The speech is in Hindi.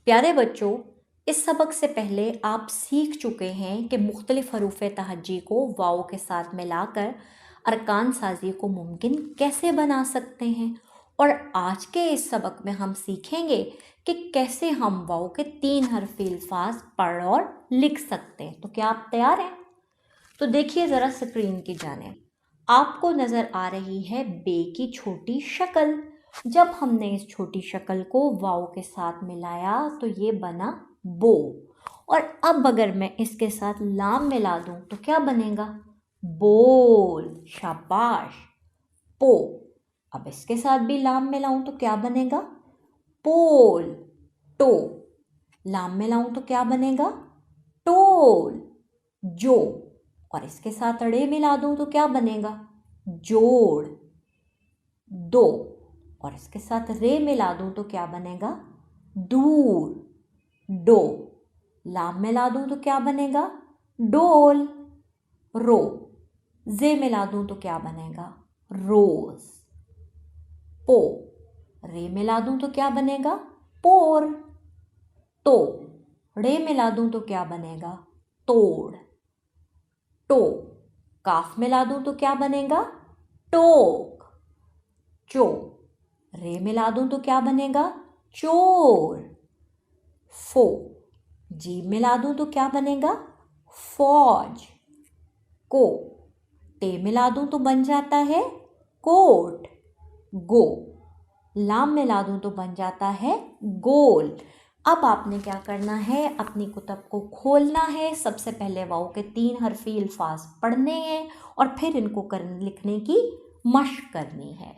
प्यारे बच्चों, इस सबक से पहले आप सीख चुके हैं कि मुख्तलिफ हरूफ तहज्जी को वाव के साथ मिलाकर अरकान साजी को मुमकिन कैसे बना सकते हैं। और आज के इस सबक में हम सीखेंगे कि कैसे हम वाव के 3 हरफी अल्फाज पढ़ और लिख सकते हैं। तो क्या आप तैयार हैं? तो देखिए ज़रा स्क्रीन की जानिब, आपको नज़र आ रही है बे की छोटी शक्ल। जब हमने इस छोटी शक्ल को वाव के साथ मिलाया तो ये बना बो। और अब अगर मैं इसके साथ लाम मिला दूं तो क्या बनेगा? बोल। शाबाश। पो। अब इसके साथ भी लाम मिलाऊं तो क्या बनेगा? पोल। टो। लाम मिलाऊं तो क्या बनेगा? टोल। जो। और इसके साथ अड़े मिला दूं तो क्या बनेगा? जोड़। दो। और इसके साथ रे मिला दूं तो क्या बनेगा? दूर। डो। लाम मिला दूं तो क्या बनेगा? डोल। रो। जे मिला दूं तो क्या बनेगा? रोज। पो। रे मिला दूं तो क्या बनेगा? पोर। तो। रे मिला दूं तो क्या बनेगा? तोड़। टो। काफ मिला दूं तो क्या बनेगा? टोक। चो। रे मिला दूं तो क्या बनेगा? चोर। फो। जी मिला दूं तो क्या बनेगा? फौज। को। टे मिला दूं तो बन जाता है कोट। गो। लाम मिला दूं तो बन जाता है गोल। अब आपने क्या करना है? अपनी कुतब को खोलना है। सबसे पहले वाव के 3 हरफी अल्फाज पढ़ने हैं और फिर इनको लिखने की मशक करनी है।